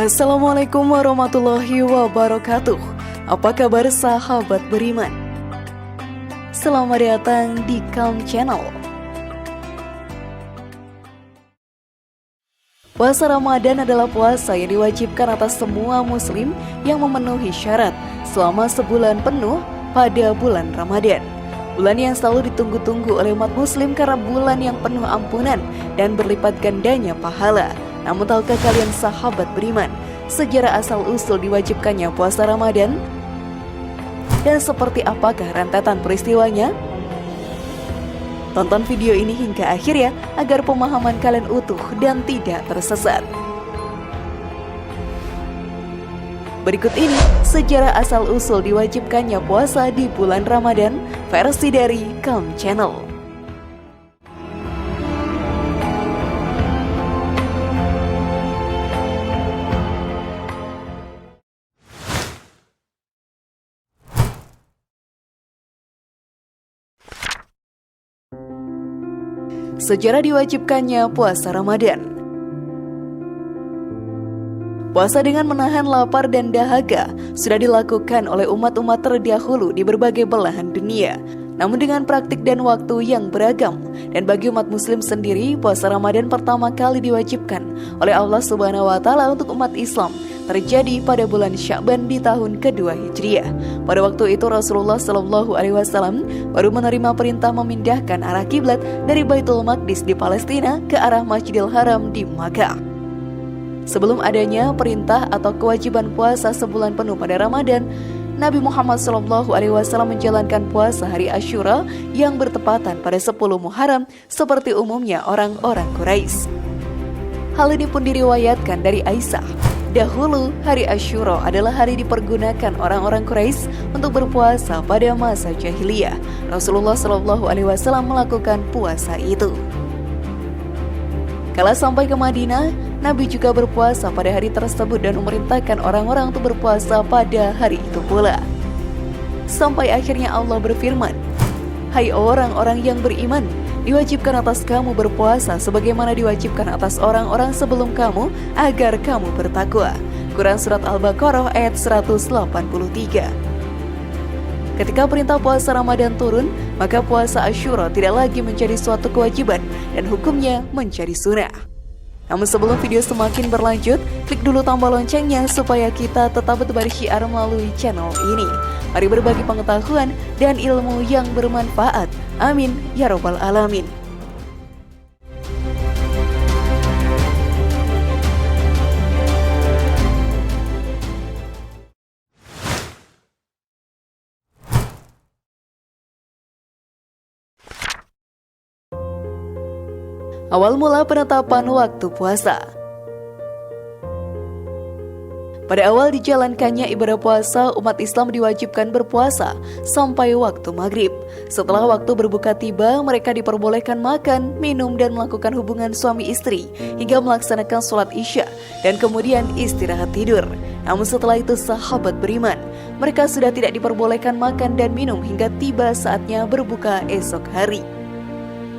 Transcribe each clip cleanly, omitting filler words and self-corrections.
Assalamualaikum warahmatullahi wabarakatuh. Apa kabar sahabat beriman? Selamat datang di Calm Channel. Puasa Ramadan adalah puasa yang diwajibkan atas semua muslim yang memenuhi syarat selama sebulan penuh pada bulan Ramadan. Bulan yang selalu ditunggu-tunggu oleh umat muslim karena bulan yang penuh ampunan dan berlipat gandanya pahala. Namun tahukah kalian sahabat beriman, sejarah asal-usul diwajibkannya puasa Ramadan? Dan seperti apakah rentetan peristiwanya? Tonton video ini hingga akhir ya, agar pemahaman kalian utuh dan tidak tersesat. Berikut ini sejarah asal-usul diwajibkannya puasa di bulan Ramadan versi dari Calm Channel. Sejarah diwajibkannya puasa Ramadan. Puasa dengan menahan lapar dan dahaga sudah dilakukan oleh umat-umat terdahulu di berbagai belahan dunia, namun dengan praktik dan waktu yang beragam. Dan bagi umat muslim sendiri, puasa Ramadan pertama kali diwajibkan oleh Allah Subhanahu wa Ta'ala untuk umat Islam terjadi pada bulan Sya'ban di tahun kedua Hijriah. Pada waktu itu Rasulullah SAW baru menerima perintah memindahkan arah kiblat dari Baitul Maqdis di Palestina ke arah Masjidil Haram di Makkah. Sebelum adanya perintah atau kewajiban puasa sebulan penuh pada Ramadan, Nabi Muhammad SAW menjalankan puasa hari Asyura yang bertepatan pada 10 Muharram seperti umumnya orang-orang Quraisy. Hal ini pun diriwayatkan dari Aisyah. Dahulu, hari Asyura adalah hari dipergunakan orang-orang Quraisy untuk berpuasa pada masa jahiliyah. Rasulullah SAW melakukan puasa itu. Kala sampai ke Madinah, Nabi juga berpuasa pada hari tersebut dan memerintahkan orang-orang untuk berpuasa pada hari itu pula. Sampai akhirnya Allah berfirman, "Hai orang-orang yang beriman, diwajibkan atas kamu berpuasa sebagaimana diwajibkan atas orang-orang sebelum kamu agar kamu bertakwa." Quran Surat Al-Baqarah ayat 183. Ketika perintah puasa Ramadan turun, maka puasa Asyura tidak lagi menjadi suatu kewajiban dan hukumnya menjadi sunnah. Namun sebelum video semakin berlanjut, klik dulu tombol loncengnya supaya kita tetap bersyiar melalui channel ini. Mari berbagi pengetahuan dan ilmu yang bermanfaat. Amin ya robbal alamin. Awal mula penetapan waktu puasa. Pada awal dijalankannya ibadah puasa, umat Islam diwajibkan berpuasa sampai waktu maghrib. Setelah waktu berbuka tiba, mereka diperbolehkan makan, minum, dan melakukan hubungan suami istri hingga melaksanakan sholat isya dan kemudian istirahat tidur. Namun setelah itu sahabat beriman, mereka sudah tidak diperbolehkan makan dan minum hingga tiba saatnya berbuka esok hari.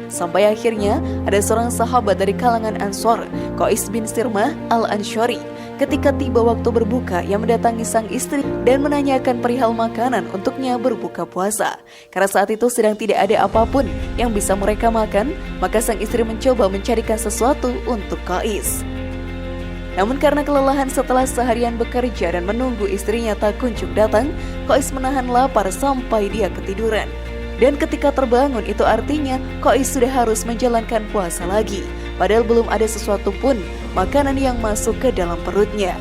Sampai akhirnya ada seorang sahabat dari kalangan Ansor, Qais bin Sirmah al-Ansyari, ketika tiba waktu berbuka yang mendatangi sang istri dan menanyakan perihal makanan untuknya berbuka puasa. Karena saat itu sedang tidak ada apapun yang bisa mereka makan, maka sang istri mencoba mencarikan sesuatu untuk Qais. Namun karena kelelahan setelah seharian bekerja dan menunggu istrinya tak kunjung datang, Qais menahan lapar sampai dia ketiduran. Dan ketika terbangun itu artinya Qais sudah harus menjalankan puasa lagi, padahal belum ada sesuatu pun makanan yang masuk ke dalam perutnya.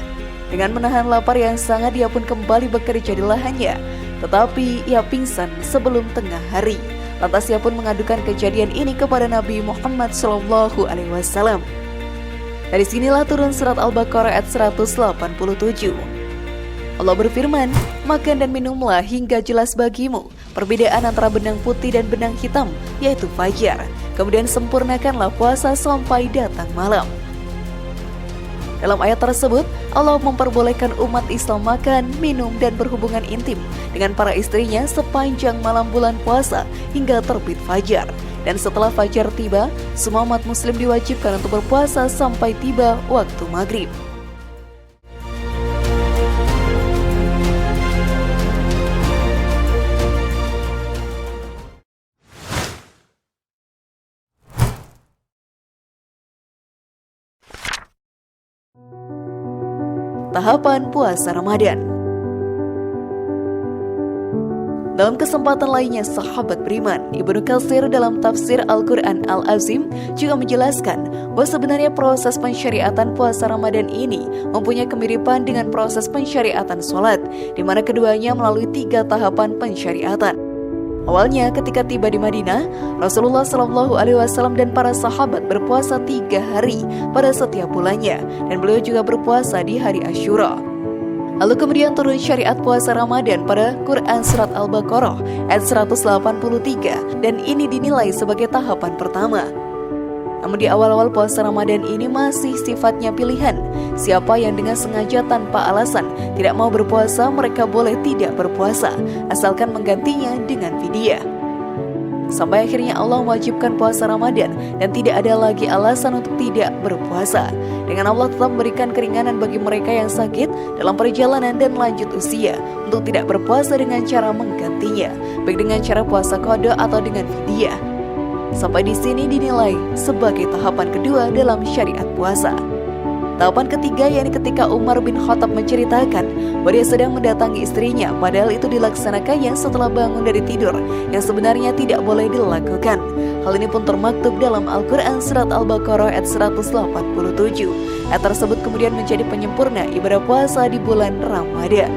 Dengan menahan lapar yang sangat, dia pun kembali bekerja di lahannya, tetapi ia pingsan sebelum tengah hari. Lantas ia pun mengadukan kejadian ini kepada Nabi Muhammad SAW. Dari sinilah turun surat Al-Baqarah ayat 187. Allah berfirman, "Makan dan minumlah hingga jelas bagimu perbedaan antara benang putih dan benang hitam, yaitu fajar. Kemudian sempurnakanlah puasa sampai datang malam." Dalam ayat tersebut, Allah memperbolehkan umat Islam makan, minum, dan berhubungan intim dengan para istrinya sepanjang malam bulan puasa hingga terbit fajar. Dan setelah fajar tiba, semua umat muslim diwajibkan untuk berpuasa sampai tiba waktu maghrib. tahapan puasa Ramadan. Dalam kesempatan lainnya, sahabat beriman, Ibnu Katsir dalam tafsir Al-Quran Al-Azim juga menjelaskan bahwa sebenarnya proses pensyariatan puasa Ramadan ini mempunyai kemiripan dengan proses pensyariatan sholat, di mana keduanya melalui 3 tahapan pensyariatan. Awalnya ketika tiba di Madinah, Rasulullah SAW dan para sahabat berpuasa 3 hari pada setiap bulannya, dan beliau juga berpuasa di hari Asyura. Lalu kemudian turun syariat puasa Ramadan pada Quran Surat Al-Baqarah ayat 183, dan ini dinilai sebagai tahapan pertama. Namun di awal-awal puasa Ramadan ini masih sifatnya pilihan. Siapa yang dengan sengaja tanpa alasan tidak mau berpuasa, mereka boleh tidak berpuasa, asalkan menggantinya dengan fidyah. Sampai akhirnya Allah mewajibkan puasa Ramadan dan tidak ada lagi alasan untuk tidak berpuasa. Dengan Allah tetap memberikan keringanan bagi mereka yang sakit dalam perjalanan dan lanjut usia untuk tidak berpuasa dengan cara menggantinya, baik dengan cara puasa qada atau dengan fidyah. Sampai di sini dinilai sebagai tahapan kedua dalam syariat puasa. Tahapan ketiga yakni ketika Umar bin Khattab menceritakan bahwa dia sedang mendatangi istrinya, padahal itu dilaksanakannya setelah bangun dari tidur, yang sebenarnya tidak boleh dilakukan. Hal ini pun termaktub dalam Al-Quran Surat Al-Baqarah ayat 187. Ayat tersebut kemudian menjadi penyempurna ibadah puasa di bulan Ramadan.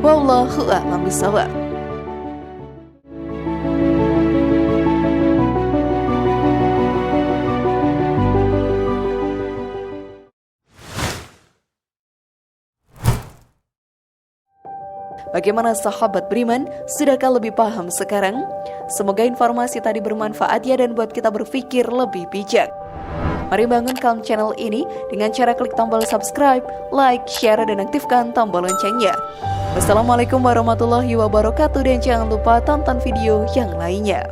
Wallahu a'lam bishawab. Bagaimana sahabat beriman? Sudahkah lebih paham sekarang? Semoga informasi tadi bermanfaat ya dan buat kita berpikir lebih bijak. Mari bangun Calm channel ini dengan cara klik tombol subscribe, like, share, dan aktifkan tombol loncengnya. Wassalamualaikum warahmatullahi wabarakatuh, dan jangan lupa tonton video yang lainnya.